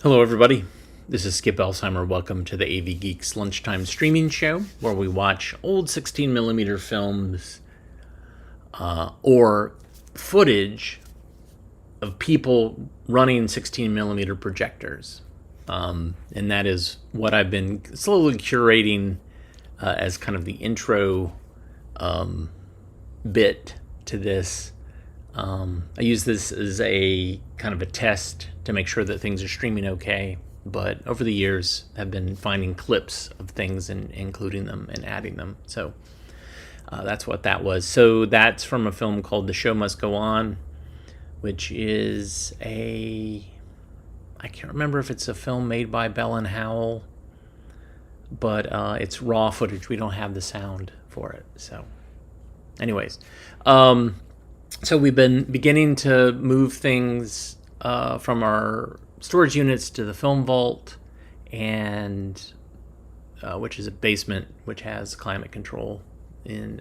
Hello, everybody. This is Skip Elsheimer. Welcome to the AV Geeks lunchtime streaming show where we watch old 16 millimeter films or footage of people running 16 millimeter projectors. And that is what I've been slowly curating as kind of the intro bit to this. I use this as a kind of a test to make sure that things are streaming okay. But over the years, I've been finding clips of things and including them and adding them. So that's what that was. So that's from a film called The Show Must Go On, which is I can't remember if it's a film made by Bell and Howell, but it's raw footage. We don't have the sound for it. So, anyways. So we've been beginning to move things from our storage units to the film vault, and which is a basement which has climate control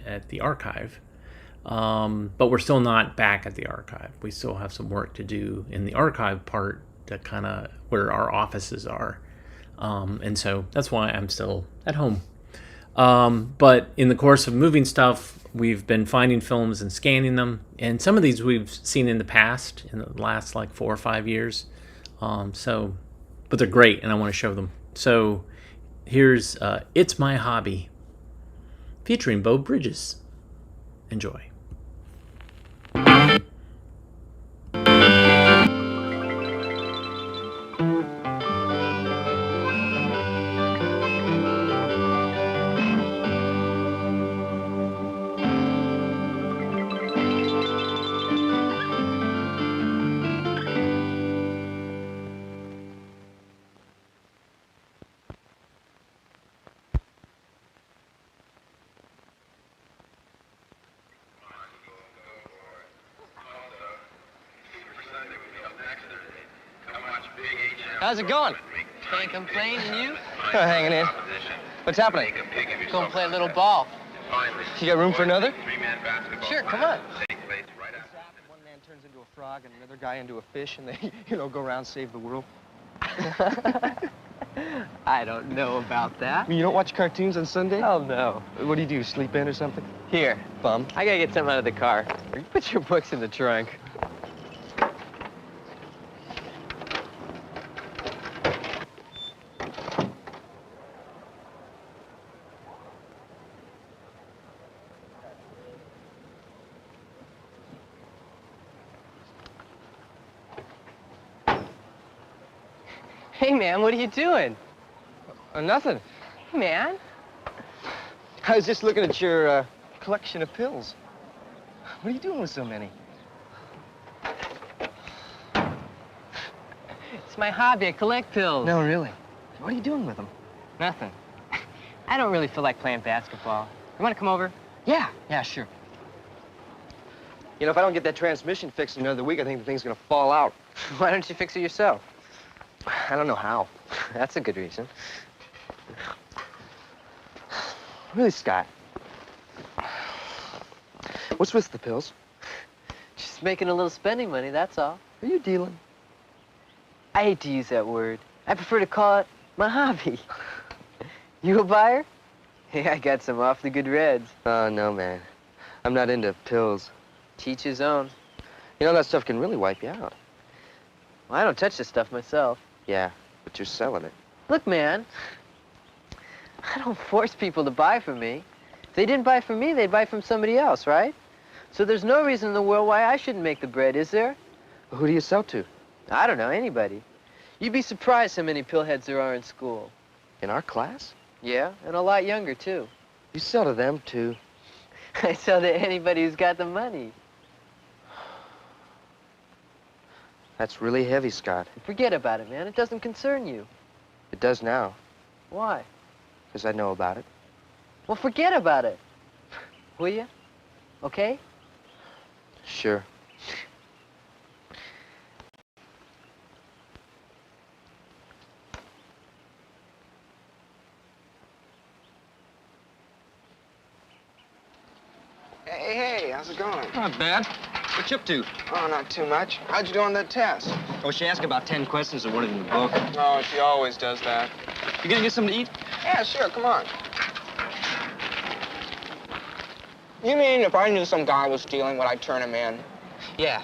at the archive. But we're still not back at the archive. We still have some work to do in the archive part to kind of where our offices are. And so that's why I'm still at home. But in the course of moving stuff, we've been finding films and scanning them. And some of these we've seen in the past, in the last like 4 or 5 years. But they're great, and I want to show them. So here's It's My Hobby, featuring Bo Bridges. Enjoy. How's it going? Can't complain, and you? Hanging in. What's happening? Go and play a little ball. You got room for another? Sure, come on. One man turns into a frog and another guy into a fish, and they, go around save the world. I don't know about that. You don't watch cartoons on Sunday? Oh, no. What do you do, sleep in or something? Here, Bum. I gotta get something out of the car. Put your books in the trunk. Hey, man, what are you doing? Nothing. Hey, man. I was just looking at your collection of pills. What are you doing with so many? It's my hobby. I collect pills. No, really. What are you doing with them? Nothing. I don't really feel like playing basketball. You want to come over? Yeah, sure. If I don't get that transmission fixed in another week, I think the thing's gonna fall out. Why don't you fix it yourself? I don't know how. That's a good reason. Really, Scott? What's with the pills? Just making a little spending money, that's all. Are you dealing? I hate to use that word. I prefer to call it my hobby. You a buyer? Hey, I got some awfully good reds. Oh, no, man. I'm not into pills. Teach his own. That stuff can really wipe you out. Well, I don't touch this stuff myself. Yeah, but you're selling it. Look, man, I don't force people to buy from me. If they didn't buy from me, they'd buy from somebody else, right? So there's no reason in the world why I shouldn't make the bread, is there? Well, who do you sell to? I don't know, anybody. You'd be surprised how many pillheads there are in school. In our class? Yeah, and a lot younger, too. You sell to them, too. I sell to anybody who's got the money. That's really heavy, Scott. Forget about it, man. It doesn't concern you. It does now, Why? because I know about it. Well, forget about it. Will you? Okay? Sure. Hey, how's it going? Not bad. What you up to? Oh, not too much. How'd you do on that test? Oh, she asked about 10 questions that weren't in the book. Oh, she always does that. You gonna get something to eat? Yeah, sure, come on. You mean if I knew some guy was stealing, would I turn him in? Yeah.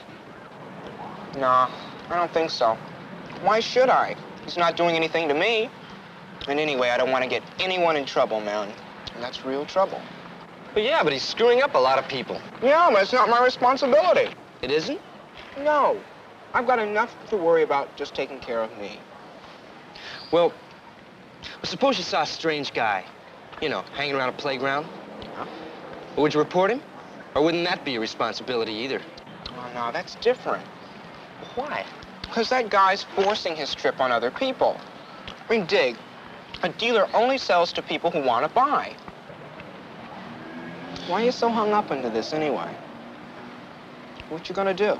Nah, I don't think so. Why should I? He's not doing anything to me. And anyway, I don't want to get anyone in trouble, man. And that's real trouble. But yeah, but he's screwing up a lot of people. Yeah, but it's not my responsibility. It isn't? No. I've got enough to worry about just taking care of me. Well, suppose you saw a strange guy, you know, hanging around a playground. Huh? Would you report him? Or wouldn't that be your responsibility either? Oh, no, that's different. Why? Because that guy's forcing his trip on other people. I mean, dig. A dealer only sells to people who want to buy. Why are you so hung up into this anyway? What you gonna do?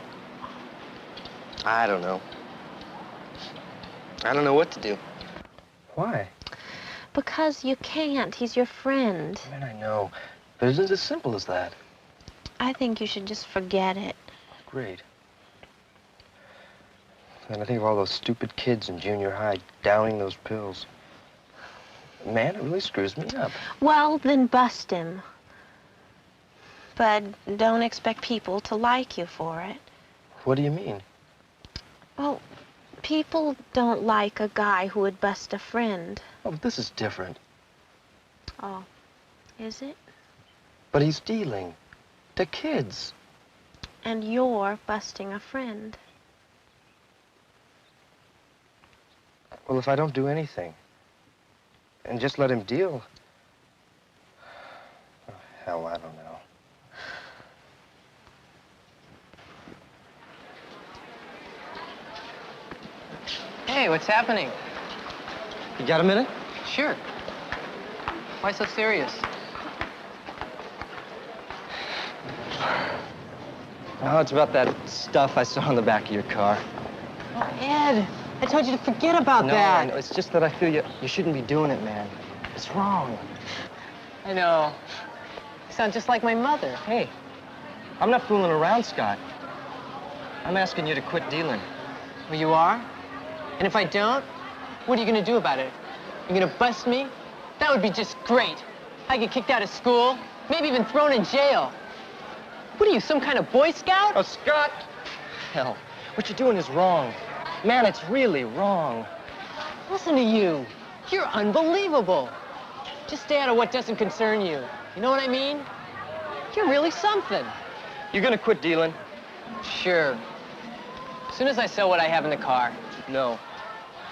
I don't know. I don't know what to do. Why? Because you can't. He's your friend. Man, I know. But it isn't as simple as that. I think you should just forget it. Great. And I think of all those stupid kids in junior high downing those pills. Man, it really screws me up. Well, then bust him. But don't expect people to like you for it. What do you mean? Well, people don't like a guy who would bust a friend. Oh, but this is different. Oh, is it? But he's dealing to kids. And you're busting a friend. Well, if I don't do anything and just let him deal, oh, hell, I don't know. Hey, what's happening? You got a minute? Sure. Why so serious? Oh, it's about that stuff I saw in the back of your car. Oh, Ed, I told you to forget about No, that. I know. It's just that I feel you shouldn't be doing it, man. It's wrong. I know. You sound just like my mother. Hey, I'm not fooling around, Scott. I'm asking you to quit dealing. Well, you are? And if I don't, what are you gonna do about it? You gonna bust me? That would be just great. I get kicked out of school, maybe even thrown in jail. What are you, some kind of Boy Scout? Oh, Scott! Hell, what you're doing is wrong. Man, it's really wrong. Listen to you. You're unbelievable. Just stay out of what doesn't concern you. You know what I mean? You're really something. You're gonna quit dealing? Sure. As soon as I sell what I have in the car. No.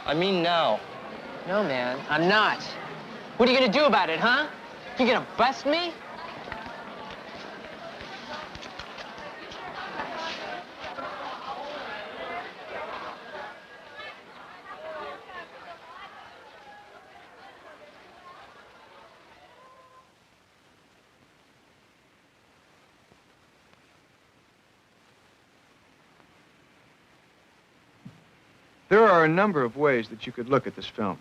I mean now. No, man, I'm not. What are you gonna do about it, huh? You gonna bust me? There are a number of ways that you could look at this film.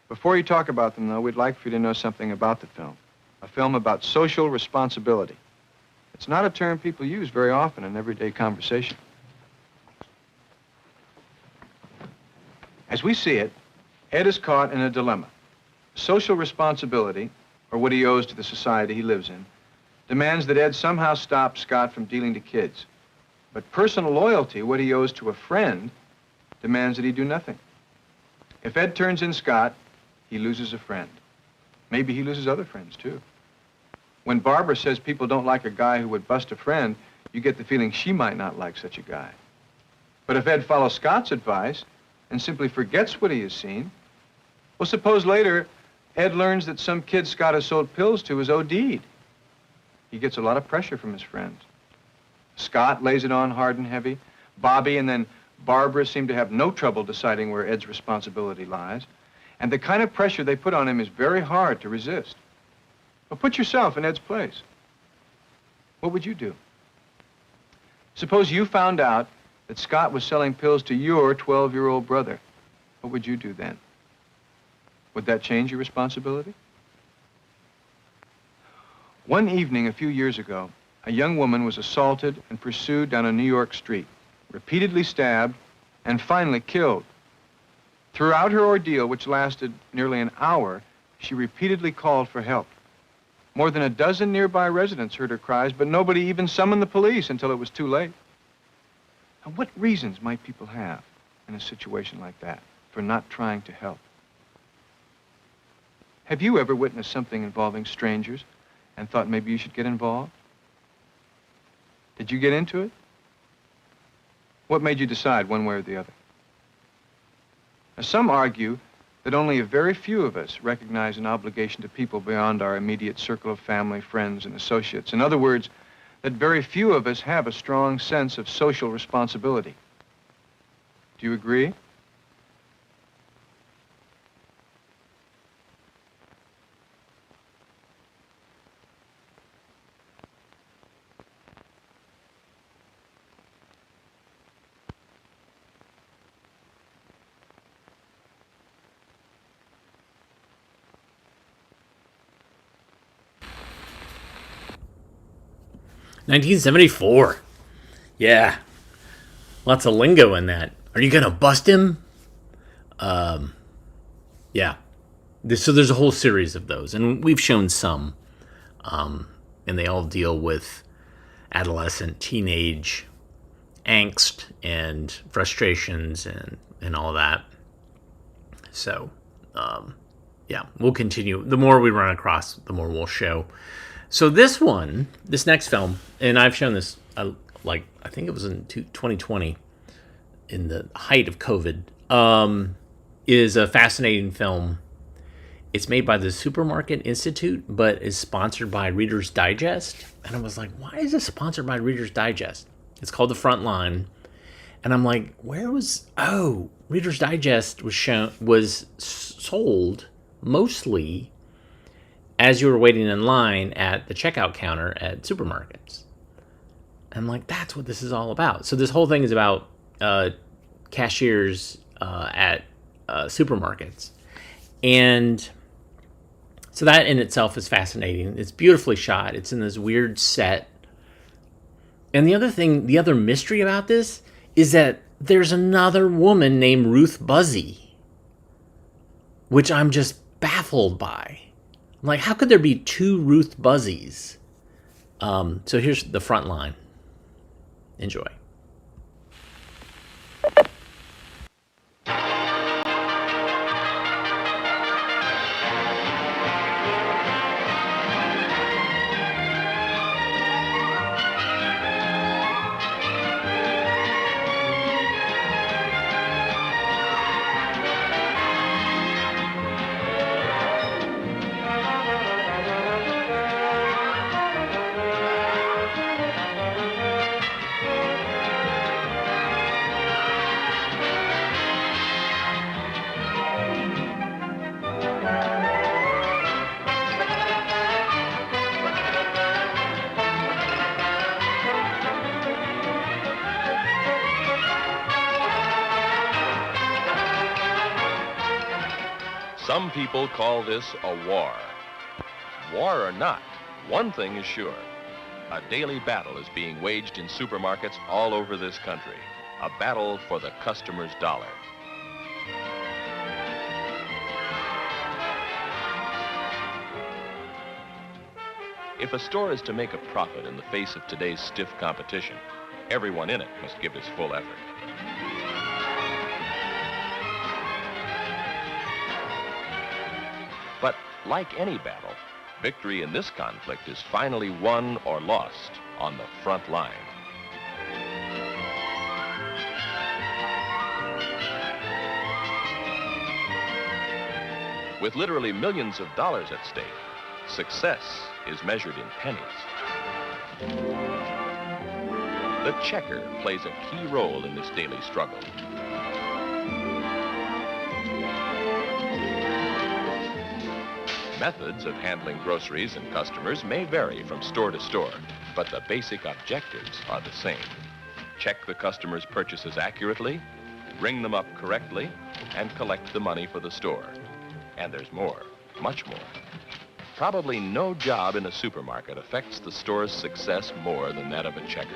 Before you talk about them, though, we'd like for you to know something about the film. A film about social responsibility. It's not a term people use very often in everyday conversation. As we see it, Ed is caught in a dilemma. Social responsibility, or what he owes to the society he lives in, demands that Ed somehow stop Scott from dealing to kids. But personal loyalty, what he owes to a friend, demands that he do nothing. If Ed turns in Scott, he loses a friend. Maybe he loses other friends, too. When Barbara says people don't like a guy who would bust a friend, you get the feeling she might not like such a guy. But if Ed follows Scott's advice and simply forgets what he has seen, well, suppose later Ed learns that some kid Scott has sold pills to is OD'd. He gets a lot of pressure from his friends. Scott lays it on hard and heavy. Bobby and then Barbara seem to have no trouble deciding where Ed's responsibility lies. And the kind of pressure they put on him is very hard to resist. Well, put yourself in Ed's place. What would you do? Suppose you found out that Scott was selling pills to your 12-year-old brother. What would you do then? Would that change your responsibility? One evening a few years ago, a young woman was assaulted and pursued down a New York street, repeatedly stabbed, and finally killed. Throughout her ordeal, which lasted nearly an hour, she repeatedly called for help. More than a dozen nearby residents heard her cries, but nobody even summoned the police until it was too late. Now, what reasons might people have in a situation like that for not trying to help? Have you ever witnessed something involving strangers and thought maybe you should get involved? Did you get into it? What made you decide one way or the other? Now, some argue that only a very few of us recognize an obligation to people beyond our immediate circle of family, friends, and associates. In other words, that very few of us have a strong sense of social responsibility. Do you agree? "1974. Yeah. Lots of lingo in that. Are you gonna bust him? Yeah. So there's a whole series of those, and we've shown some, and they all deal with adolescent, teenage angst and frustrations and all that. So, yeah, we'll continue. The more we run across, the more we'll show. So this next film, and I've shown this, I think it was in 2020, in the height of COVID, is a fascinating film. It's made by the Supermarket Institute, but is sponsored by Reader's Digest. And I was like, why is this sponsored by Reader's Digest? It's called The Front Line. And I'm like, Reader's Digest was sold mostly as you were waiting in line at the checkout counter at supermarkets. And I'm like, that's what this is all about. So this whole thing is about cashiers at supermarkets. And so that in itself is fascinating. It's beautifully shot. It's in this weird set. And the other mystery about this is that there's another woman named Ruth Buzzy, which I'm just baffled by. I'm like, how could there be two Ruth Buzzies? So here's The Front Line. Enjoy. Some people call this a war. War or not, one thing is sure. A daily battle is being waged in supermarkets all over this country. A battle for the customer's dollar. If a store is to make a profit in the face of today's stiff competition, everyone in it must give his full effort. But like any battle, victory in this conflict is finally won or lost on the front line. With literally millions of dollars at stake, success is measured in pennies. The checker plays a key role in this daily struggle. Methods of handling groceries and customers may vary from store to store, but the basic objectives are the same. Check the customer's purchases accurately, ring them up correctly, and collect the money for the store. And there's more, much more. Probably no job in a supermarket affects the store's success more than that of a checker.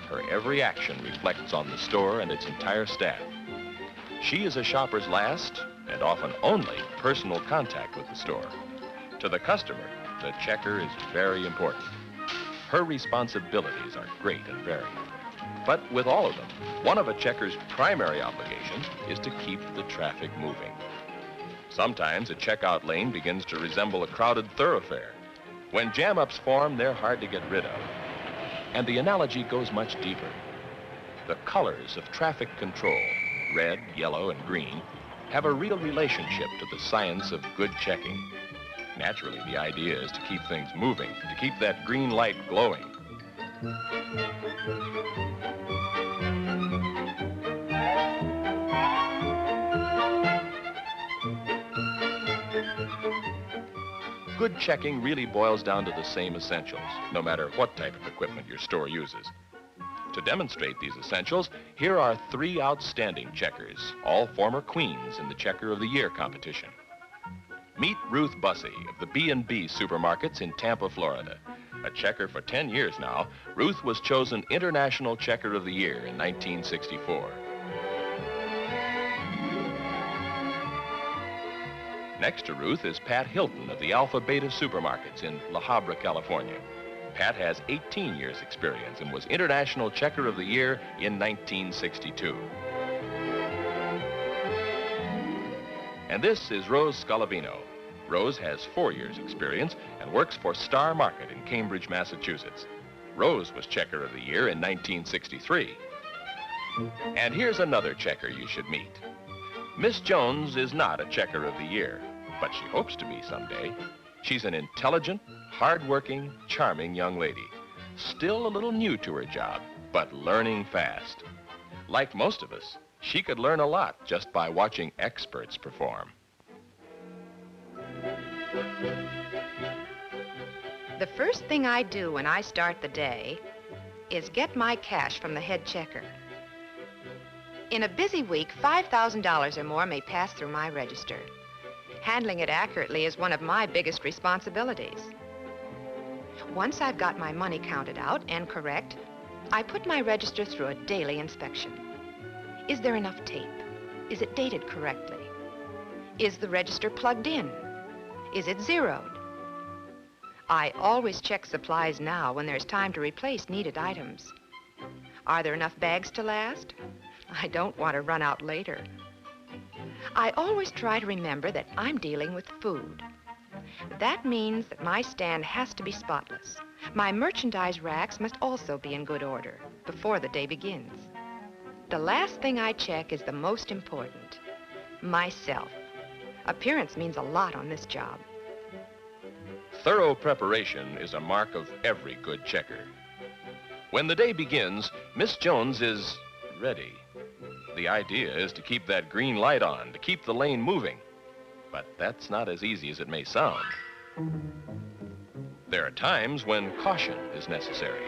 Her every action reflects on the store and its entire staff. She is a shopper's last, and often only, personal contact with the store. To the customer, the checker is very important. Her responsibilities are great and varied. But with all of them, one of a checker's primary obligations is to keep the traffic moving. Sometimes a checkout lane begins to resemble a crowded thoroughfare. When jam-ups form, they're hard to get rid of. And the analogy goes much deeper. The colors of traffic control, red, yellow, and green, have a real relationship to the science of good checking. Naturally, the idea is to keep things moving, to keep that green light glowing. Good checking really boils down to the same essentials, no matter what type of equipment your store uses. To demonstrate these essentials, here are 3 outstanding checkers, all former queens in the Checker of the Year competition. Meet Ruth Bussey of the B&B Supermarkets in Tampa, Florida. A checker for 10 years now, Ruth was chosen International Checker of the Year in 1964. Next to Ruth is Pat Hilton of the Alpha Beta Supermarkets in La Habra, California. Pat has 18 years experience and was International Checker of the Year in 1962. And this is Rose Scalavino. Rose has 4 years experience and works for Star Market in Cambridge, Massachusetts. Rose was Checker of the Year in 1963. And here's another checker you should meet. Miss Jones is not a Checker of the Year, but she hopes to be someday. She's an intelligent, hard-working, charming young lady. Still a little new to her job, but learning fast. Like most of us, she could learn a lot just by watching experts perform. The first thing I do when I start the day is get my cash from the head checker. In a busy week, $5,000 or more may pass through my register. Handling it accurately is one of my biggest responsibilities. Once I've got my money counted out and correct, I put my register through a daily inspection. Is there enough tape? Is it dated correctly? Is the register plugged in? Is it zeroed? I always check supplies now when there's time to replace needed items. Are there enough bags to last? I don't want to run out later. I always try to remember that I'm dealing with food. That means that my stand has to be spotless. My merchandise racks must also be in good order before the day begins. The last thing I check is the most important, myself. Appearance means a lot on this job. Thorough preparation is a mark of every good checker. When the day begins, Miss Jones is ready. The idea is to keep that green light on, to keep the lane moving. But that's not as easy as it may sound. There are times when caution is necessary.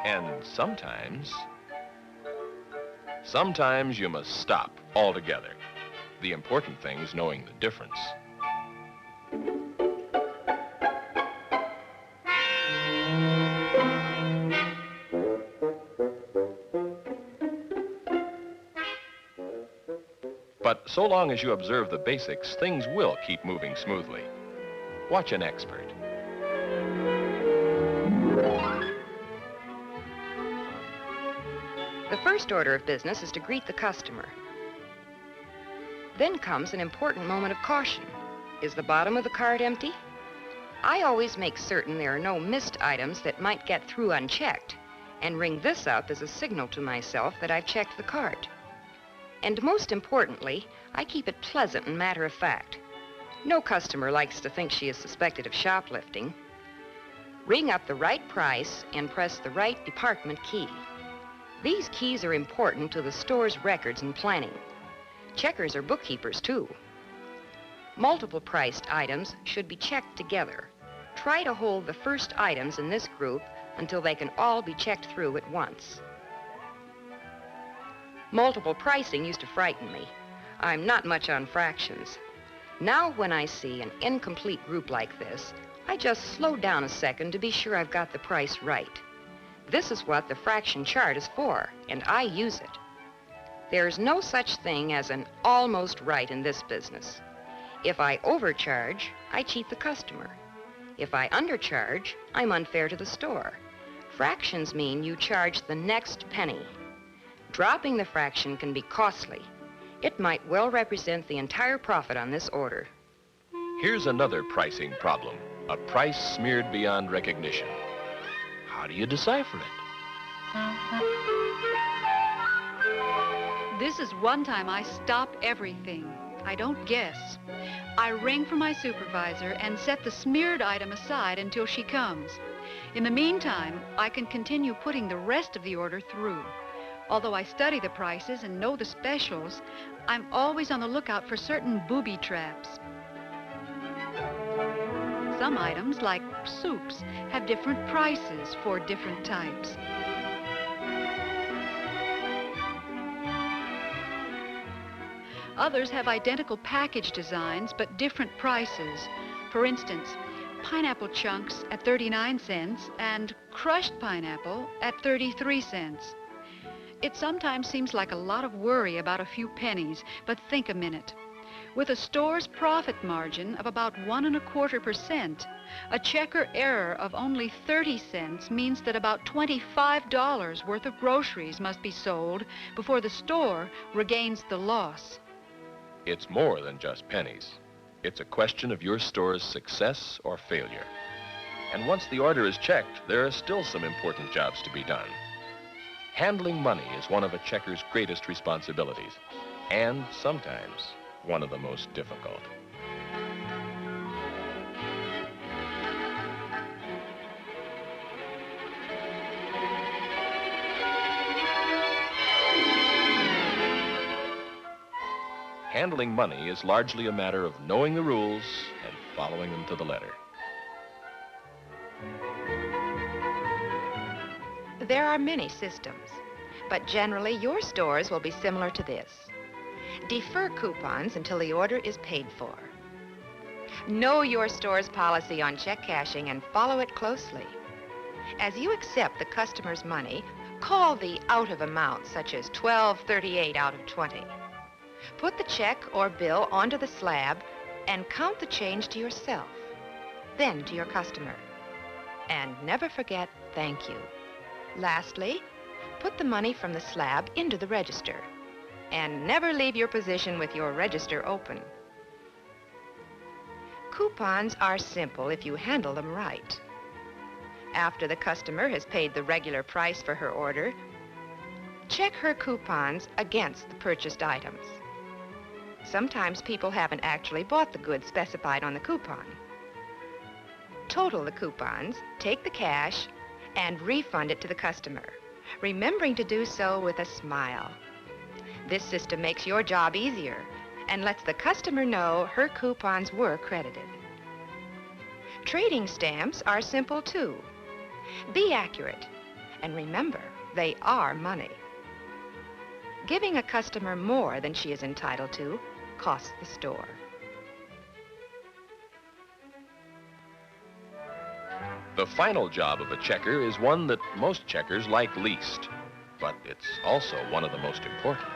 And sometimes you must stop altogether. The important thing is knowing the difference. But so long as you observe the basics, things will keep moving smoothly. Watch an expert. The first order of business is to greet the customer. Then comes an important moment of caution. Is the bottom of the cart empty? I always make certain there are no missed items that might get through unchecked, and ring this up as a signal to myself that I've checked the cart. And most importantly, I keep it pleasant and matter-of-fact. No customer likes to think she is suspected of shoplifting. Ring up the right price and press the right department key. These keys are important to the store's records and planning. Checkers are bookkeepers, too. Multiple priced items should be checked together. Try to hold the first items in this group until they can all be checked through at once. Multiple pricing used to frighten me. I'm not much on fractions. Now when I see an incomplete group like this, I just slow down a second to be sure I've got the price right. This is what the fraction chart is for, and I use it. There's no such thing as an almost right in this business. If I overcharge, I cheat the customer. If I undercharge, I'm unfair to the store. Fractions mean you charge the next penny. Dropping the fraction can be costly. It might well represent the entire profit on this order. Here's another pricing problem, a price smeared beyond recognition. How do you decipher it? This is one time I stop everything. I don't guess. I ring for my supervisor and set the smeared item aside until she comes. In the meantime, I can continue putting the rest of the order through. Although I study the prices and know the specials, I'm always on the lookout for certain booby traps. Some items, like soups, have different prices for different types. Others have identical package designs, but different prices. For instance, pineapple chunks at 39 cents and crushed pineapple at 33 cents. It sometimes seems like a lot of worry about a few pennies, but think a minute. With a store's profit margin of about 1.25%, a checker error of only 30 cents means that about $25 worth of groceries must be sold before the store regains the loss. It's more than just pennies. It's a question of your store's success or failure. And once the order is checked, there are still some important jobs to be done. Handling money is one of a checker's greatest responsibilities, and sometimes one of the most difficult. Handling money is largely a matter of knowing the rules and following them to the letter. There are many systems, but generally your stores will be similar to this. Defer coupons until the order is paid for. Know your store's policy on check cashing and follow it closely. As you accept the customer's money, call the out of amount, such as $12.38 out of 20. Put the check or bill onto the slab and count the change to yourself, then to your customer. And never forget, thank you. Lastly, put the money from the slab into the register. And never leave your position with your register open. Coupons are simple if you handle them right. After the customer has paid the regular price for her order, check her coupons against the purchased items. Sometimes people haven't actually bought the goods specified on the coupon. Total the coupons, take the cash, and refund it to the customer, remembering to do so with a smile. This system makes your job easier and lets the customer know her coupons were credited. Trading stamps are simple too. Be accurate, and remember, they are money. Giving a customer more than she is entitled to costs the store. The final job of a checker is one that most checkers like least, but it's also one of the most important.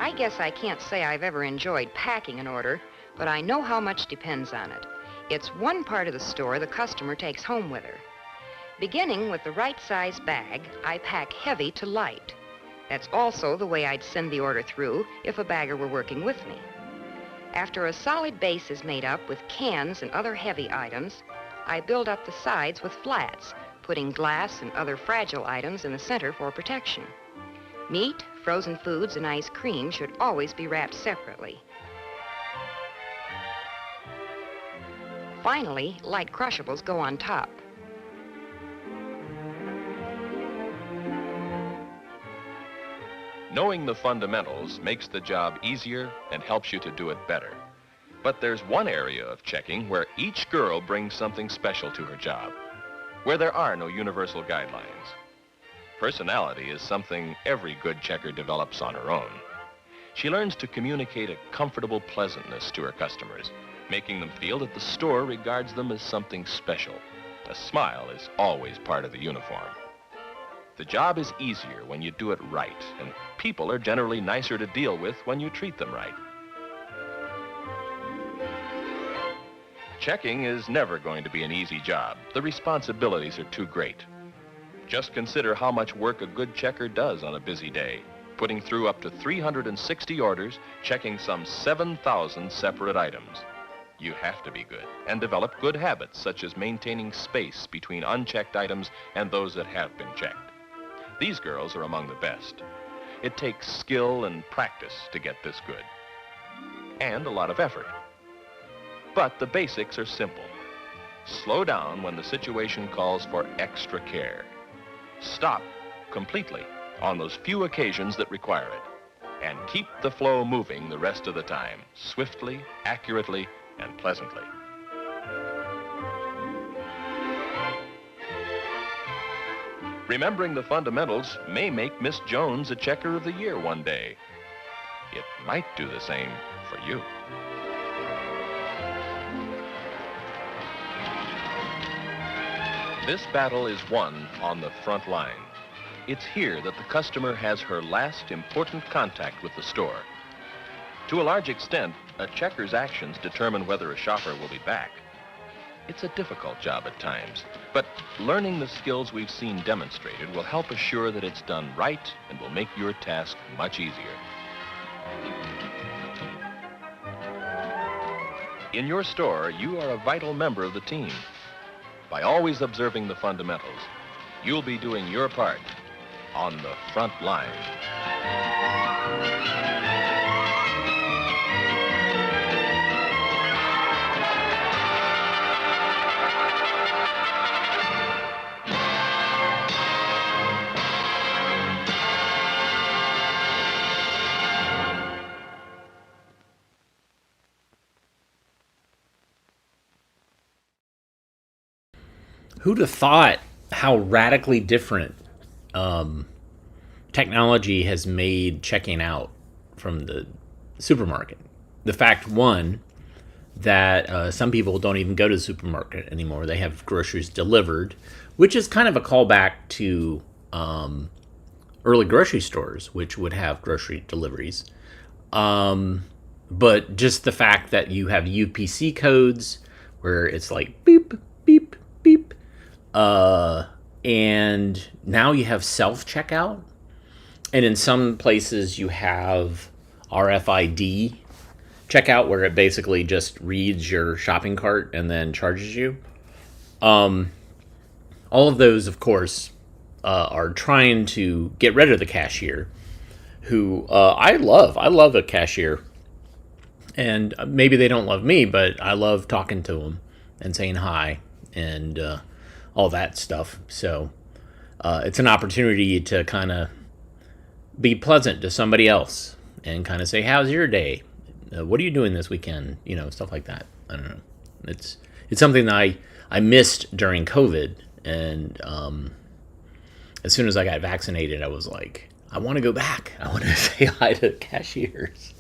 I guess I can't say I've ever enjoyed packing an order, but I know how much depends on it. It's one part of the store the customer takes home with her. Beginning with the right size bag, I pack heavy to light. That's also the way I'd send the order through if a bagger were working with me. After a solid base is made up with cans and other heavy items, I build up the sides with flats putting glass and other fragile items in the center for protection. Meat, frozen foods, and ice cream should always be wrapped separately. Finally, light crushables go on top. Knowing the fundamentals makes the job easier and helps you to do it better. But there's one area of checking where each girl brings something special to her job, where there are no universal guidelines. Personality is something every good checker develops on her own. She learns to communicate a comfortable pleasantness to her customers, making them feel that the store regards them as something special. A smile is always part of the uniform. The job is easier when you do it right, and people are generally nicer to deal with when you treat them right. Checking is never going to be an easy job. The responsibilities are too great. Just consider how much work a good checker does on a busy day, putting through up to 360 orders, checking some 7,000 separate items. You have to be good and develop good habits, such as maintaining space between unchecked items and those that have been checked. These girls are among the best. It takes skill and practice to get this good, and a lot of effort. But the basics are simple. Slow down when the situation calls for extra care. Stop completely on those few occasions that require it, and keep the flow moving the rest of the time, swiftly, accurately, and pleasantly. Remembering the fundamentals may make Miss Jones a Checker of the Year one day. It might do the same for you. This battle is won on the front line. It's here that the customer has her last important contact with the store. To a large extent, a checker's actions determine whether a shopper will be back. It's a difficult job at times, but learning the skills we've seen demonstrated will help assure that it's done right and will make your task much easier. In your store, you are a vital member of the team. By always observing the fundamentals, you'll be doing your part on the front line. Who'd have thought how radically different technology has made checking out from the supermarket? The fact, one, that some people don't even go to the supermarket anymore. They have groceries delivered, which is kind of a callback to early grocery stores, which would have grocery deliveries. But just the fact that you have UPC codes where it's like beep, beep, beep. And now you have self-checkout. And in some places you have RFID checkout where it basically just reads your shopping cart and then charges you. All of those, of course, are trying to get rid of the cashier, who I love. I love a cashier. And maybe they don't love me, but I love talking to them and saying hi and all that stuff. So it's an opportunity to kind of be pleasant to somebody else and kind of say, how's your day? What are you doing this weekend? You know, stuff like that. I don't know. It's something that I missed during COVID. And as soon as I got vaccinated, I was like, I want to go back. I want to say hi to cashiers.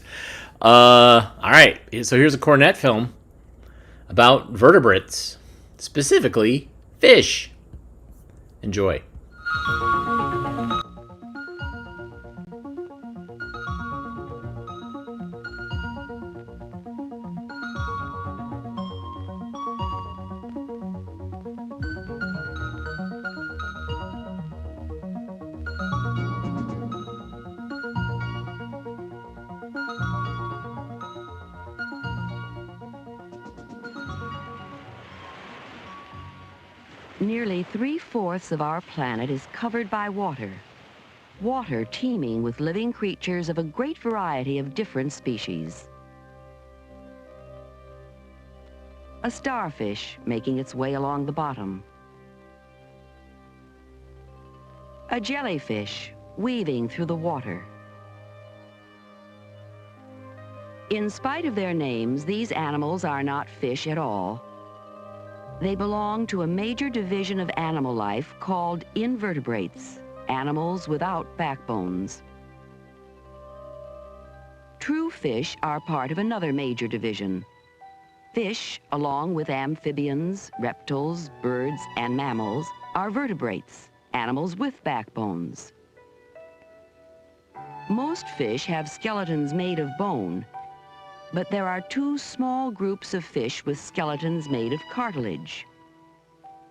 All right. So here's a Cornet film about vertebrates, specifically fish. Enjoy. Nearly 3/4 of our planet is covered by water. Water teeming with living creatures of a great variety of different species. A starfish making its way along the bottom. A jellyfish weaving through the water. In spite of their names, these animals are not fish at all. They belong to a major division of animal life called invertebrates, animals without backbones. True fish are part of another major division. Fish, along with amphibians, reptiles, birds, and mammals, are vertebrates, animals with backbones. Most fish have skeletons made of bone, but there are two small groups of fish with skeletons made of cartilage.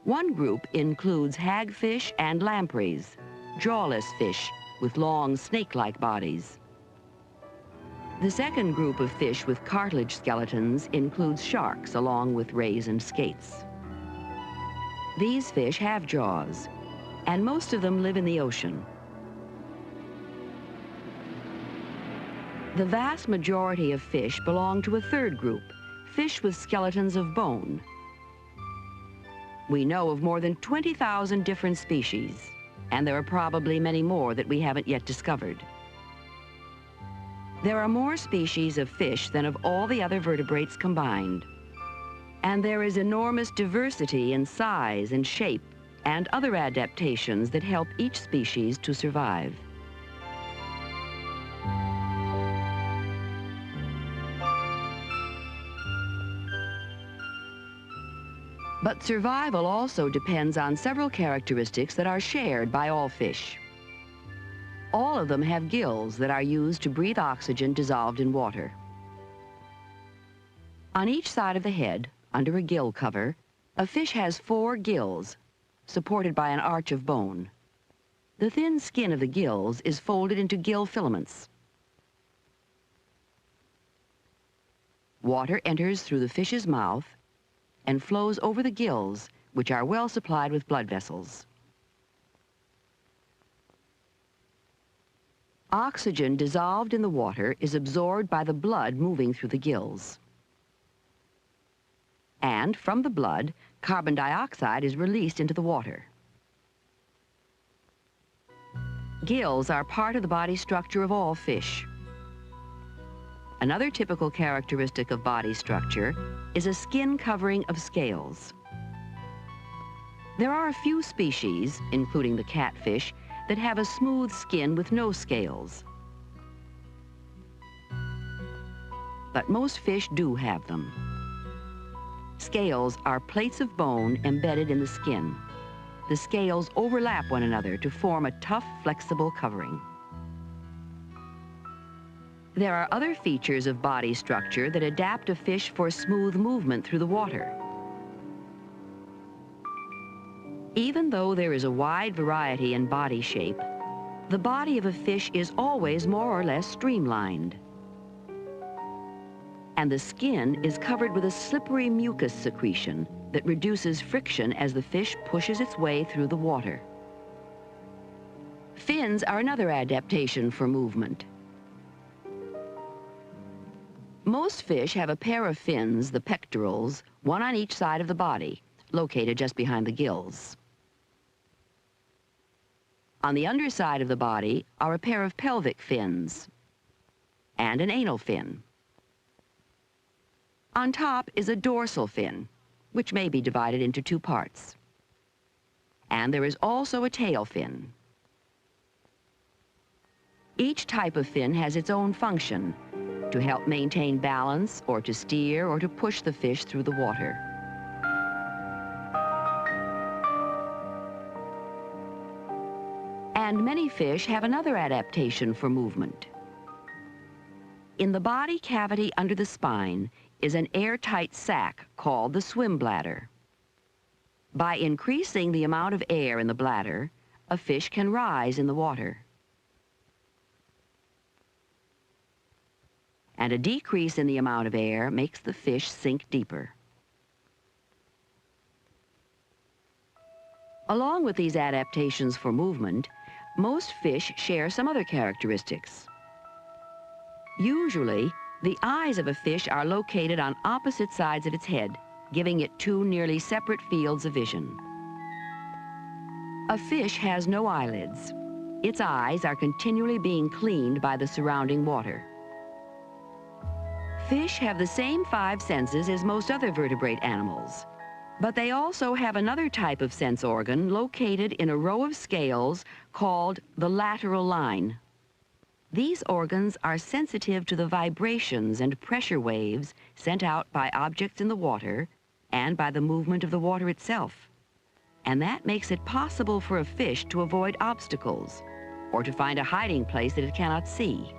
One group includes hagfish and lampreys, jawless fish with long snake-like bodies. The second group of fish with cartilage skeletons includes sharks along with rays and skates. These fish have jaws, and most of them live in the ocean. The vast majority of fish belong to a third group, fish with skeletons of bone. We know of more than 20,000 different species, and there are probably many more that we haven't yet discovered. There are more species of fish than of all the other vertebrates combined. And there is enormous diversity in size and shape and other adaptations that help each species to survive. But survival also depends on several characteristics that are shared by all fish. All of them have gills that are used to breathe oxygen dissolved in water. On each side of the head, under a gill cover, a fish has 4 gills, supported by an arch of bone. The thin skin of the gills is folded into gill filaments. Water enters through the fish's mouth and flows over the gills, which are well supplied with blood vessels. Oxygen dissolved in the water is absorbed by the blood moving through the gills. And from the blood, carbon dioxide is released into the water. Gills are part of the body structure of all fish. Another typical characteristic of body structure is a skin covering of scales. There are a few species, including the catfish, that have a smooth skin with no scales. But most fish do have them. Scales are plates of bone embedded in the skin. The scales overlap one another to form a tough, flexible covering. There are other features of body structure that adapt a fish for smooth movement through the water. Even though there is a wide variety in body shape, the body of a fish is always more or less streamlined. And the skin is covered with a slippery mucus secretion that reduces friction as the fish pushes its way through the water. Fins are another adaptation for movement. Most fish have a pair of fins, the pectorals, one on each side of the body, located just behind the gills. On the underside of the body are a pair of pelvic fins and an anal fin. On top is a dorsal fin, which may be divided into 2 parts. And there is also a tail fin. Each type of fin has its own function, to help maintain balance or to steer or to push the fish through the water. And many fish have another adaptation for movement. In the body cavity under the spine is an airtight sac called the swim bladder. By increasing the amount of air in the bladder, a fish can rise in the water. And a decrease in the amount of air makes the fish sink deeper. Along with these adaptations for movement, most fish share some other characteristics. Usually, the eyes of a fish are located on opposite sides of its head, giving it two nearly separate fields of vision. A fish has no eyelids. Its eyes are continually being cleaned by the surrounding water. Fish have the same 5 senses as most other vertebrate animals, but they also have another type of sense organ located in a row of scales called the lateral line. These organs are sensitive to the vibrations and pressure waves sent out by objects in the water and by the movement of the water itself. And that makes it possible for a fish to avoid obstacles or to find a hiding place that it cannot see.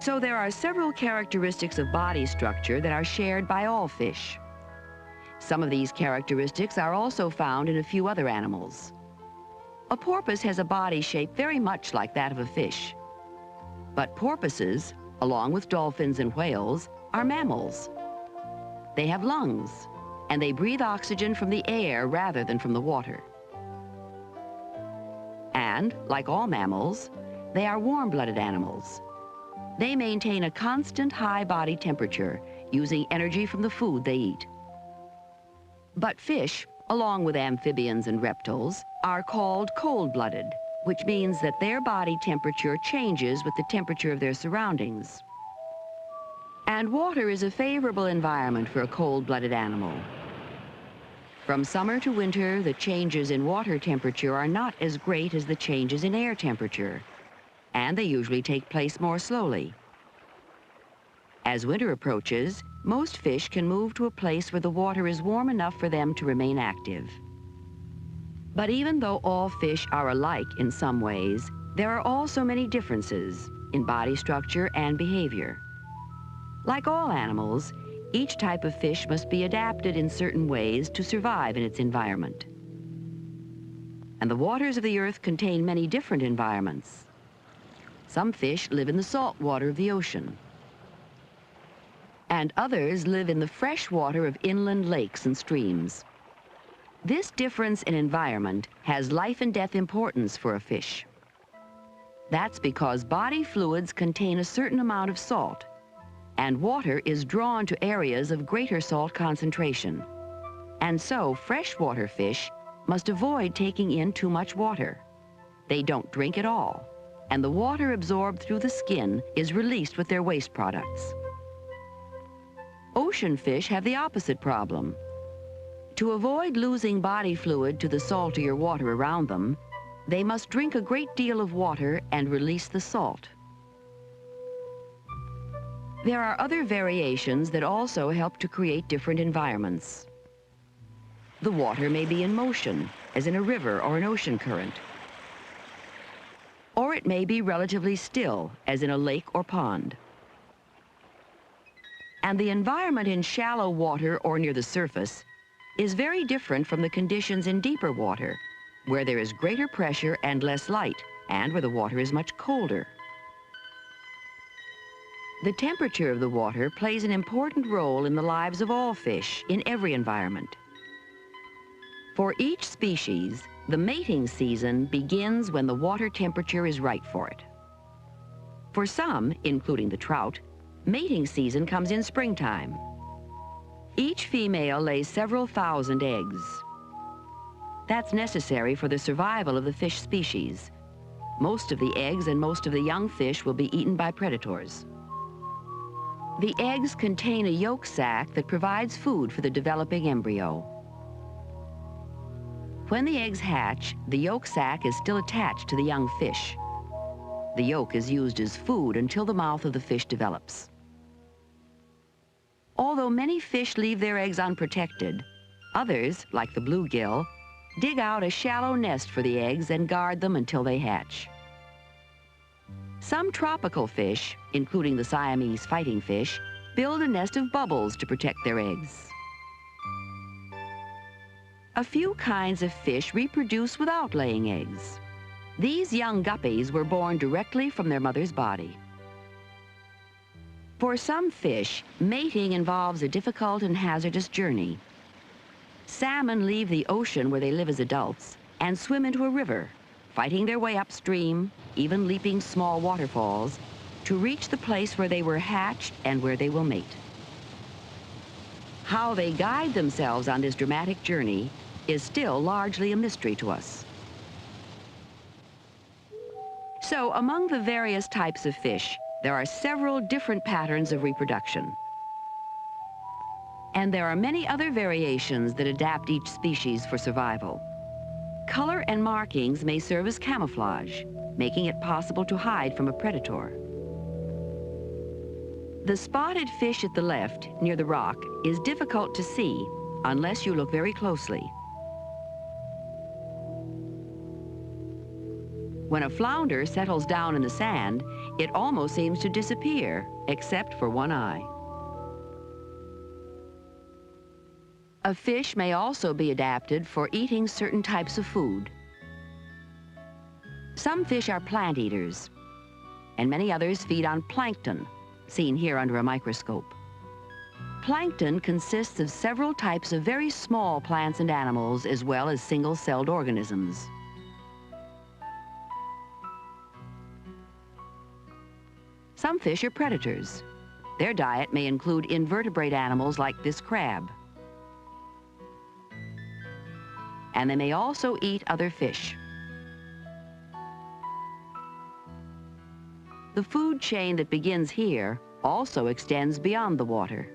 So there are several characteristics of body structure that are shared by all fish. Some of these characteristics are also found in a few other animals. A porpoise has a body shape very much like that of a fish. But porpoises, along with dolphins and whales, are mammals. They have lungs, and they breathe oxygen from the air rather than from the water. And, like all mammals, they are warm-blooded animals. They maintain a constant high body temperature, using energy from the food they eat. But fish, along with amphibians and reptiles, are called cold-blooded, which means that their body temperature changes with the temperature of their surroundings. And water is a favorable environment for a cold-blooded animal. From summer to winter, the changes in water temperature are not as great as the changes in air temperature, and they usually take place more slowly. As winter approaches, most fish can move to a place where the water is warm enough for them to remain active. But even though all fish are alike in some ways, there are also many differences in body structure and behavior. Like all animals, each type of fish must be adapted in certain ways to survive in its environment. And the waters of the earth contain many different environments. Some fish live in the salt water of the ocean, and others live in the fresh water of inland lakes and streams. This difference in environment has life and death importance for a fish. That's because body fluids contain a certain amount of salt, and water is drawn to areas of greater salt concentration. And so freshwater fish must avoid taking in too much water. They don't drink at all, and the water absorbed through the skin is released with their waste products. Ocean fish have the opposite problem. To avoid losing body fluid to the saltier water around them, they must drink a great deal of water and release the salt. There are other variations that also help to create different environments. The water may be in motion, as in a river or an ocean current. Or it may be relatively still, as in a lake or pond. And the environment in shallow water or near the surface is very different from the conditions in deeper water, where there is greater pressure and less light, and where the water is much colder. The temperature of the water plays an important role in the lives of all fish in every environment. For each species, the mating season begins when the water temperature is right for it. For some, including the trout, mating season comes in springtime. Each female lays several thousand eggs. That's necessary for the survival of the fish species. Most of the eggs and most of the young fish will be eaten by predators. The eggs contain a yolk sac that provides food for the developing embryo. When the eggs hatch, the yolk sac is still attached to the young fish. The yolk is used as food until the mouth of the fish develops. Although many fish leave their eggs unprotected, others, like the bluegill, dig out a shallow nest for the eggs and guard them until they hatch. Some tropical fish, including the Siamese fighting fish, build a nest of bubbles to protect their eggs. A few kinds of fish reproduce without laying eggs. These young guppies were born directly from their mother's body. For some fish, mating involves a difficult and hazardous journey. Salmon leave the ocean where they live as adults and swim into a river, fighting their way upstream, even leaping small waterfalls, to reach the place where they were hatched and where they will mate. How they guide themselves on this dramatic journey is still largely a mystery to us. So, among the various types of fish, there are several different patterns of reproduction. And there are many other variations that adapt each species for survival. Color and markings may serve as camouflage, making it possible to hide from a predator. The spotted fish at the left, near the rock, is difficult to see unless you look very closely. When a flounder settles down in the sand, it almost seems to disappear, except for one eye. A fish may also be adapted for eating certain types of food. Some fish are plant eaters, and many others feed on plankton, seen here under a microscope. Plankton consists of several types of very small plants and animals, as well as single-celled organisms. Some fish are predators. Their diet may include invertebrate animals like this crab. And they may also eat other fish. The food chain that begins here also extends beyond the water.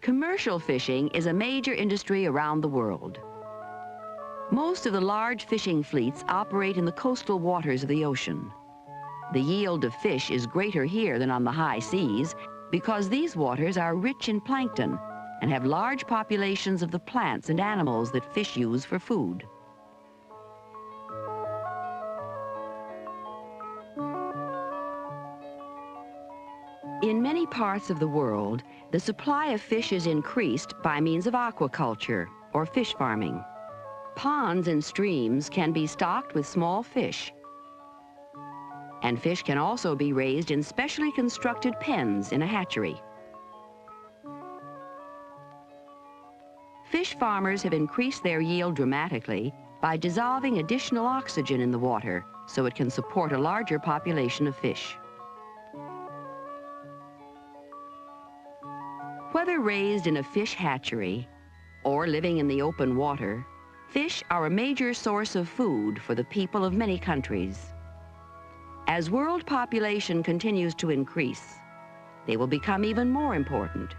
Commercial fishing is a major industry around the world. Most of the large fishing fleets operate in the coastal waters of the ocean. The yield of fish is greater here than on the high seas because these waters are rich in plankton and have large populations of the plants and animals that fish use for food. In many parts of the world, the supply of fish is increased by means of aquaculture, or fish farming. Ponds and streams can be stocked with small fish. And fish can also be raised in specially constructed pens in a hatchery. Fish farmers have increased their yield dramatically by dissolving additional oxygen in the water so it can support a larger population of fish. Whether raised in a fish hatchery or living in the open water, fish are a major source of food for the people of many countries. As world population continues to increase, they will become even more important.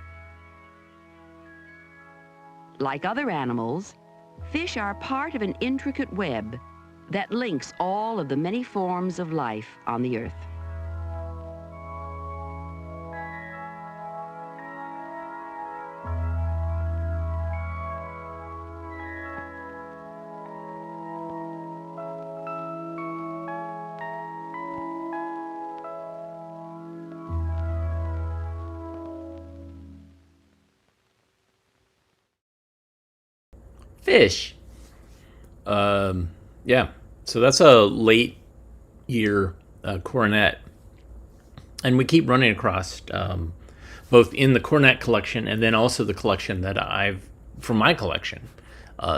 Like other animals, fish are part of an intricate web that links all of the many forms of life on the earth. Fish. Yeah. So that's a late year coronet. And we keep running across both in the coronet collection and then also the collection that from my collection.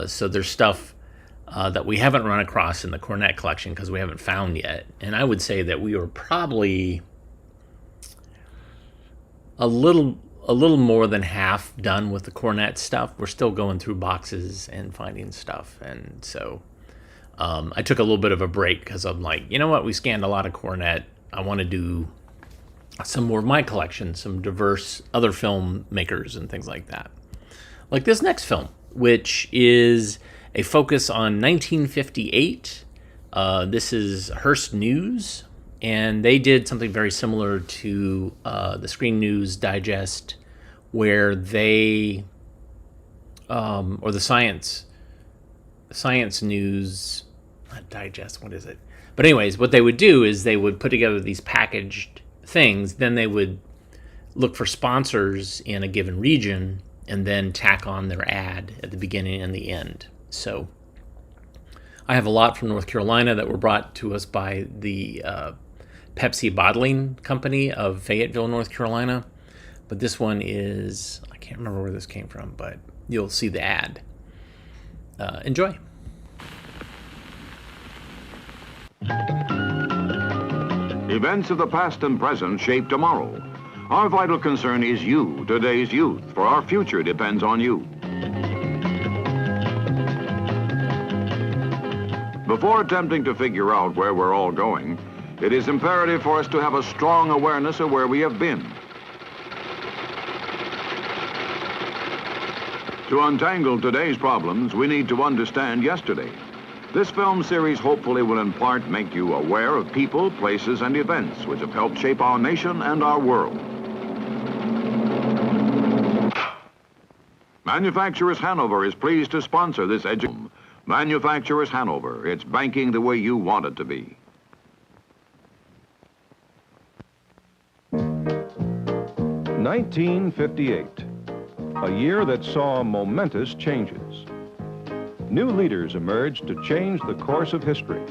So there's stuff that we haven't run across in the coronet collection because we haven't found yet. And I would say that we were probably a little more than half done with the coronet stuff. We're still going through boxes and finding stuff. And so I took a little bit of a break because I'm like, you know what? We scanned a lot of coronet. I want to do some more of my collection, some diverse other filmmakers and things like that. Like this next film, which is a focus on 1958. This is Hearst News. And they did something very similar to the Screen News Digest, where they, or the Science News, not Digest, what is it? But anyways, what they would do is they would put together these packaged things, then they would look for sponsors in a given region and then tack on their ad at the beginning and the end. So I have a lot from North Carolina that were brought to us by the Pepsi bottling company of Fayetteville, North Carolina. But this one is, I can't remember where this came from, but you'll see the ad. Enjoy. Events of the past and present shape tomorrow. Our vital concern is you, today's youth, for our future depends on you. Before attempting to figure out where we're all going, it is imperative for us to have a strong awareness of where we have been. To untangle today's problems, we need to understand yesterday. This film series hopefully will in part make you aware of people, places, and events which have helped shape our nation and our world. Manufacturers Hanover is pleased to sponsor this education. Manufacturers Hanover, it's banking the way you want it to be. (1958), a year that saw momentous changes. New leaders emerged to change the course of history.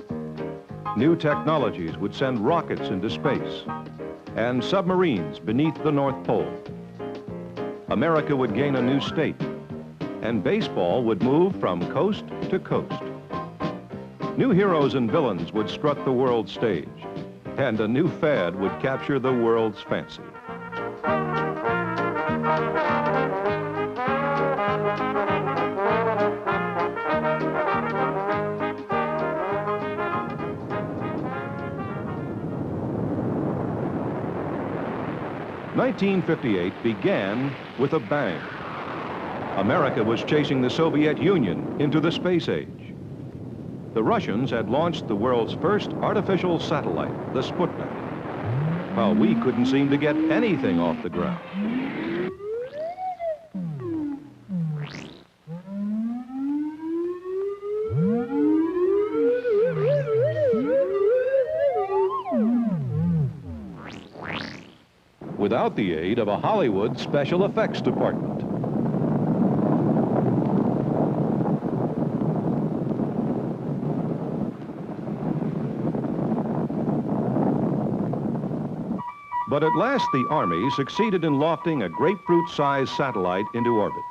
New technologies would send rockets into space and submarines beneath the North Pole. America would gain a new state, and baseball would move from coast to coast. New heroes and villains would strut the world stage, and a new fad would capture the world's fancy. (1958) began with a bang. America was chasing the Soviet Union into the space age. The Russians had launched the world's first artificial satellite, the Sputnik, while we couldn't seem to get anything off the ground. Without the aid of a Hollywood special effects department. But at last the Army succeeded in lofting a grapefruit-sized satellite into orbit.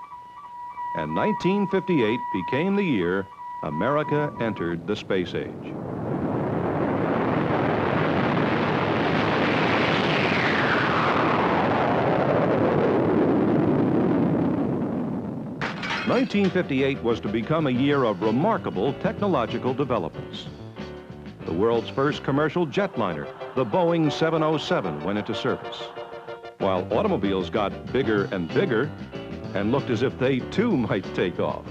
And 1958 became the year America entered the space age. (1958) was to become a year of remarkable technological developments. The world's first commercial jetliner, the Boeing 707, went into service, while automobiles got bigger and bigger and looked as if they too might take off.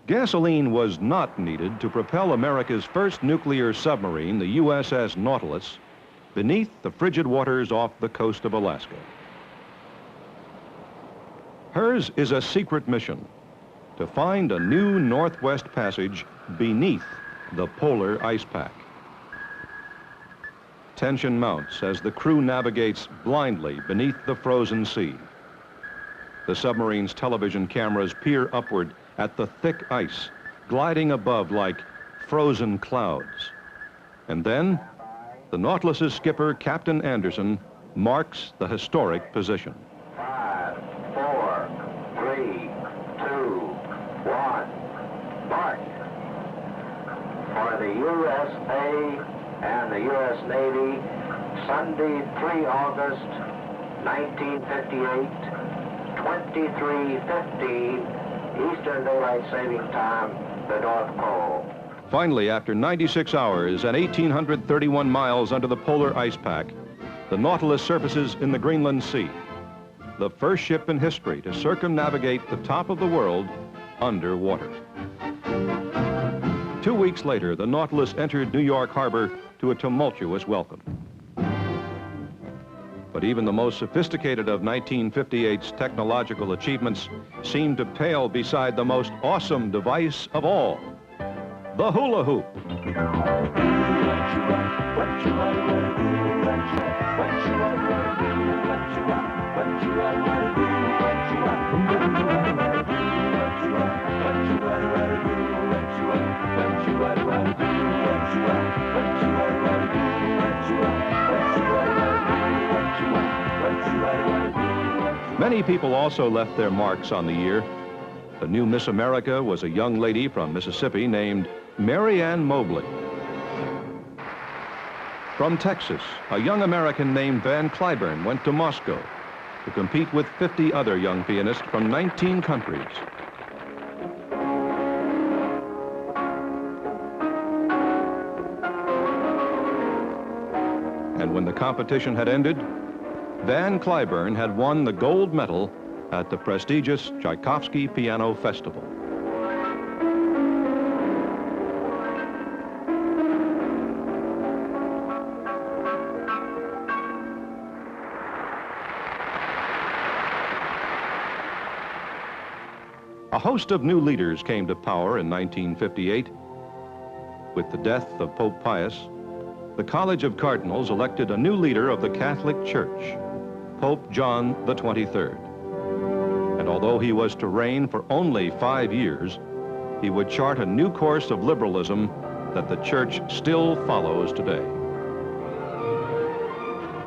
Gasoline was not needed to propel America's first nuclear submarine, the USS Nautilus, beneath the frigid waters off the coast of Alaska. Hers is a secret mission to find a new Northwest Passage beneath the polar ice pack. Tension mounts as the crew navigates blindly beneath the frozen sea. The submarine's television cameras peer upward at the thick ice, gliding above like frozen clouds. And then, the Nautilus's skipper, Captain Anderson, marks the historic position. 5, 4, 3, 2, 1, mark. For the USA and the U.S. Navy, Sunday, 3 August, 1958, 23:15, Eastern Daylight Saving Time, the North Pole. Finally, after 96 hours and 1,831 miles under the polar ice pack, the Nautilus surfaces in the Greenland Sea, the first ship in history to circumnavigate the top of the world underwater. 2 weeks later, the Nautilus entered New York Harbor to a tumultuous welcome. But even the most sophisticated of 1958's technological achievements seemed to pale beside the most awesome device of all, the hula hoop. Many people also left their marks on the year. The new Miss America was a young lady from Mississippi named Mary Ann Mobley. From Texas, a young American named Van Cliburn went to Moscow to compete with 50 other young pianists from 19 countries. And when the competition had ended, Van Cliburn had won the gold medal at the prestigious Tchaikovsky Piano Festival. A host of new leaders came to power in 1958. With the death of Pope Pius, the College of Cardinals elected a new leader of the Catholic Church, Pope John the 23rd. And although he was to reign for only 5 years, he would chart a new course of liberalism that the Church still follows today.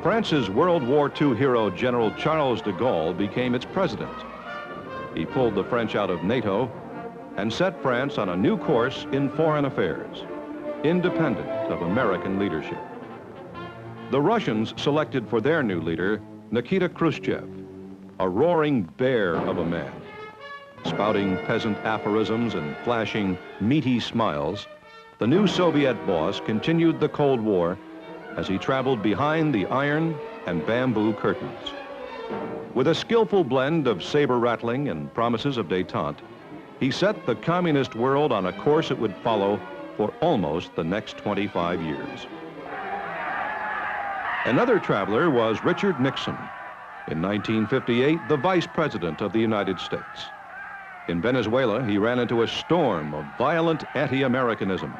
France's World War II hero, General Charles de Gaulle, became its president. He pulled the French out of NATO and set France on a new course in foreign affairs, independent of American leadership. The Russians selected for their new leader Nikita Khrushchev, a roaring bear of a man. Spouting peasant aphorisms and flashing meaty smiles, the new Soviet boss continued the Cold War as he traveled behind the iron and bamboo curtains. With a skillful blend of saber-rattling and promises of détente, he set the communist world on a course it would follow for almost the next 25 years. Another traveler was Richard Nixon, in 1958, the Vice President of the United States. In Venezuela, he ran into a storm of violent anti-Americanism.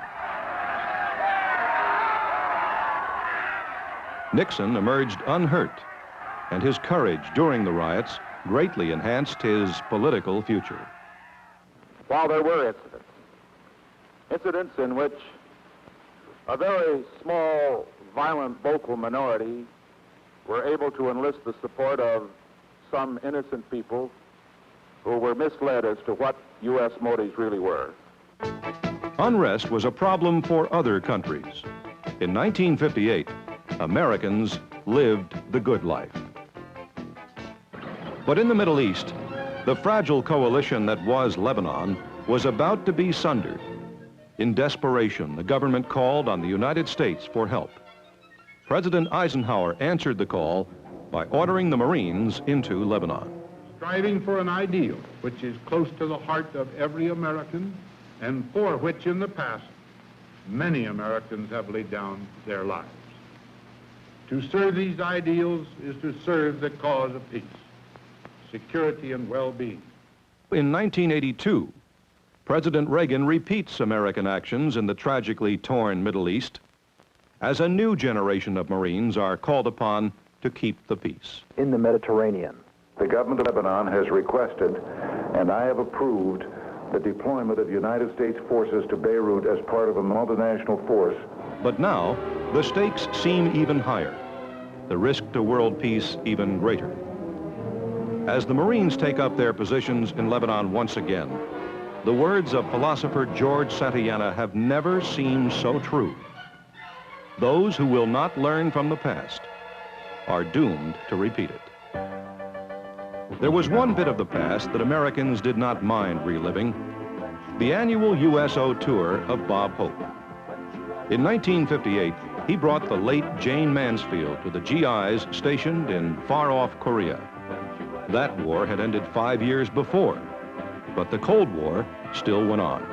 Nixon emerged unhurt, and his courage during the riots greatly enhanced his political future. While there were incidents in which a very small, violent vocal minority were able to enlist the support of some innocent people who were misled as to what U.S. motives really were. Unrest was a problem for other countries. In 1958, Americans lived the good life. But in the Middle East, the fragile coalition that was Lebanon was about to be sundered. In desperation, the government called on the United States for help. President Eisenhower answered the call by ordering the Marines into Lebanon. Striving for an ideal which is close to the heart of every American and for which in the past many Americans have laid down their lives. To serve these ideals is to serve the cause of peace, security, and well-being. In 1982, President Reagan repeats American actions in the tragically torn Middle East as a new generation of Marines are called upon to keep the peace. In the Mediterranean, the government of Lebanon has requested, and I have approved, the deployment of United States forces to Beirut as part of a multinational force. But now, the stakes seem even higher, the risk to world peace even greater. As the Marines take up their positions in Lebanon once again, the words of philosopher George Santayana have never seemed so true. Those who will not learn from the past are doomed to repeat it. There was one bit of the past that Americans did not mind reliving: the annual USO tour of Bob Hope. In 1958, he brought the late Jane Mansfield to the GIs stationed in far-off Korea. That war had ended 5 years before, but the Cold War still went on.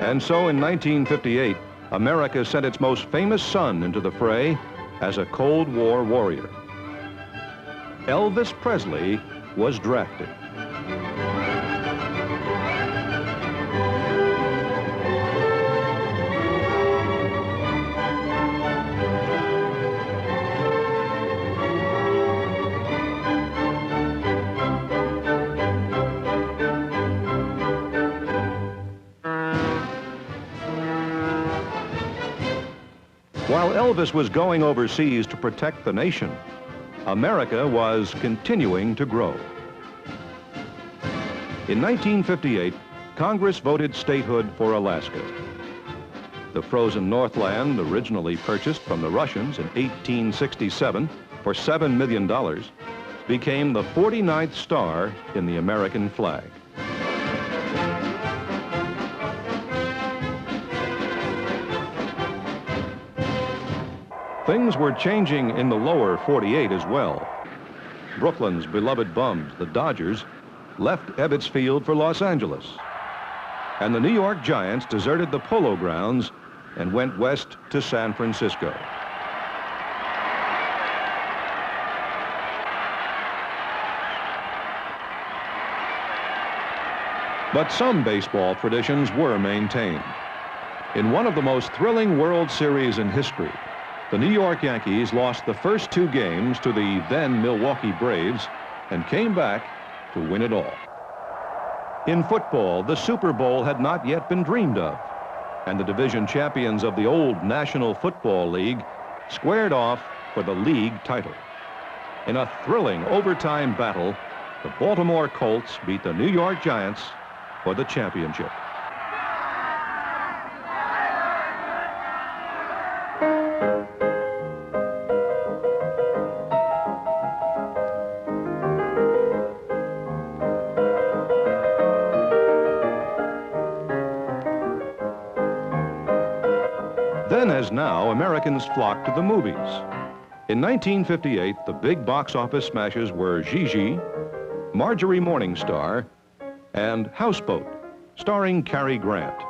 And so in 1958, America sent its most famous son into the fray as a Cold War warrior. Elvis Presley was drafted. While Elvis was going overseas to protect the nation, America was continuing to grow. In 1958, Congress voted statehood for Alaska. The frozen Northland, originally purchased from the Russians in 1867 for $7 million, became the 49th star in the American flag. Things were changing in the lower 48 as well. Brooklyn's beloved bums, the Dodgers, left Ebbets Field for Los Angeles. And the New York Giants deserted the Polo Grounds and went west to San Francisco. But some baseball traditions were maintained. In one of the most thrilling World Series in history, the New York Yankees lost the first 2 games to the then Milwaukee Braves and came back to win it all. In football, the Super Bowl had not yet been dreamed of, and the division champions of the old National Football League squared off for the league title. In a thrilling overtime battle, the Baltimore Colts beat the New York Giants for the championship. Then as now, Americans flocked to the movies. In 1958, the big box office smashes were Gigi, Marjorie Morningstar, and Houseboat, starring Cary Grant.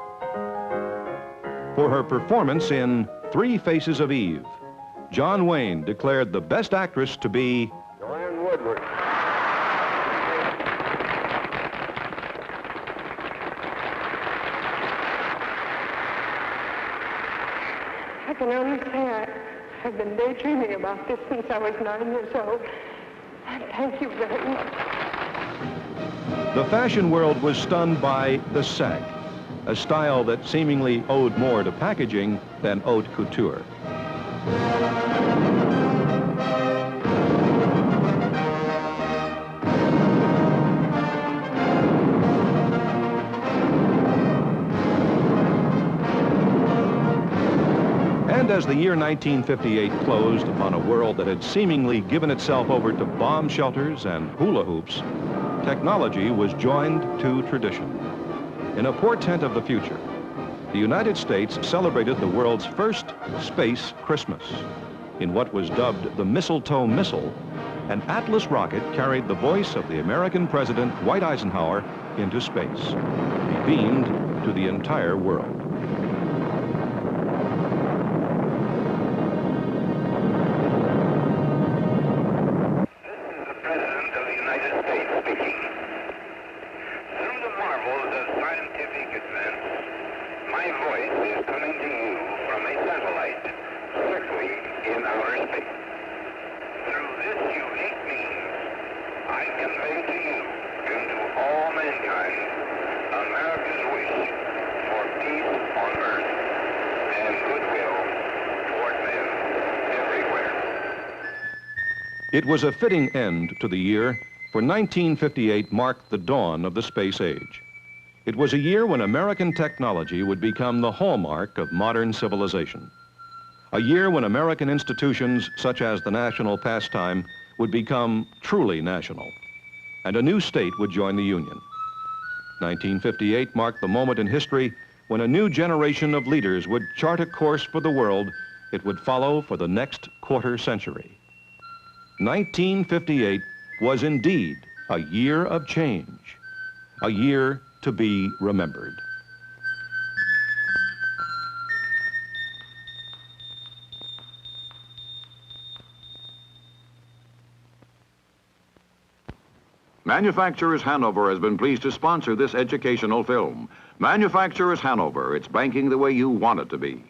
For her performance in Three Faces of Eve, John Wayne declared the best actress to be Joanne Woodward. I can only say I've been daydreaming about this since I was 9 years old. Thank you very much. The fashion world was stunned by the sag, a style that seemingly owed more to packaging than haute couture. And as the year 1958 closed upon a world that had seemingly given itself over to bomb shelters and hula hoops, technology was joined to tradition. In a portent of the future, the United States celebrated the world's first space Christmas. In what was dubbed the Mistletoe Missile, an Atlas rocket carried the voice of the American President Dwight Eisenhower into space. He beamed to the entire world. It was a fitting end to the year, for 1958 marked the dawn of the space age. It was a year when American technology would become the hallmark of modern civilization. A year when American institutions such as the national pastime would become truly national, and a new state would join the Union. 1958 marked the moment in history when a new generation of leaders would chart a course for the world it would follow for the next quarter century. 1958 was indeed a year of change, a year to be remembered. Manufacturers Hanover has been pleased to sponsor this educational film. Manufacturers Hanover, it's banking the way you want it to be.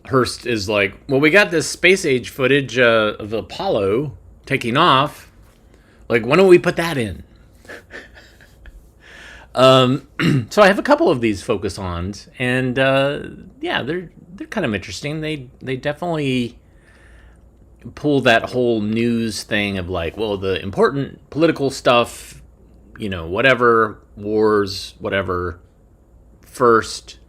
Hearst is like, well, we got this space age footage of Apollo taking off. Like, why don't we put that in? So I have a couple of these focus-ons, and yeah, they're kind of interesting. They definitely pull that whole news thing of like, well, the important political stuff, you know, whatever, wars, whatever, first,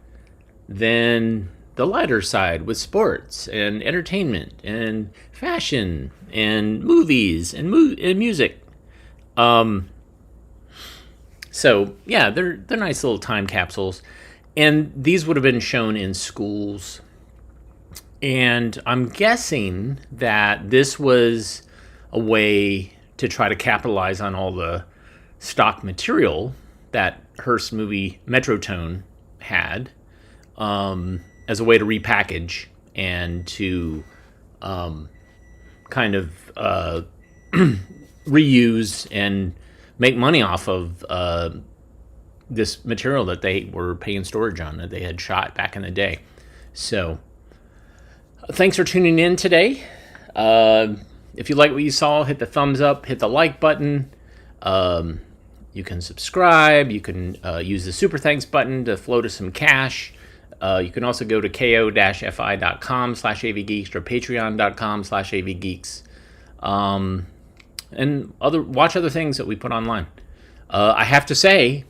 then the lighter side with sports and entertainment and fashion and movies and music. So yeah, they're nice little time capsules, and these would have been shown in schools. And I'm guessing that this was a way to try to capitalize on all the stock material that Hearst movie Metrotone had, as a way to repackage and to kind of reuse and make money off of this material that they were paying storage on, that they had shot back in the day. So thanks for tuning in today. If you like what you saw, hit the thumbs up, hit the like button. You can subscribe. You can use the super thanks button to float us some cash. You can also go to ko-fi.com/avgeeks or patreon.com/avgeeks. And watch other things that we put online. I have to say,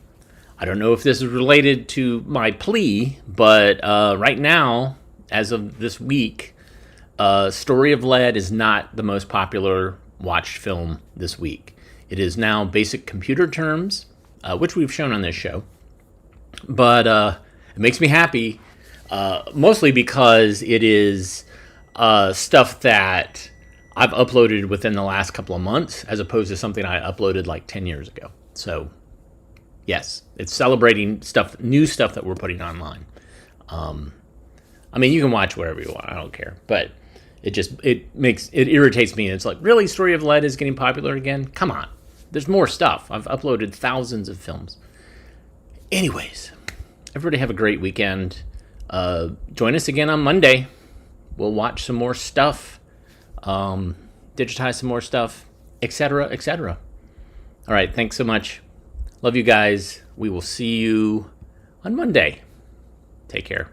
I don't know if this is related to my plea, but right now, as of this week, Story of Lead is not the most popular watched film this week. It is now Basic Computer Terms, which we've shown on this show. But it makes me happy, mostly because it is stuff that I've uploaded within the last couple of months, as opposed to something I uploaded like 10 years ago. So, yes, it's celebrating new stuff that we're putting online. I mean, you can watch whatever you want. I don't care. But it irritates me. It's like, really, Story of Lead is getting popular again? Come on. There's more stuff. I've uploaded thousands of films. Anyways, everybody have a great weekend. Join us again on Monday. We'll watch some more stuff. Digitize some more stuff, etc., etc. All right, thanks so much. Love you guys. We will see you on Monday. Take care.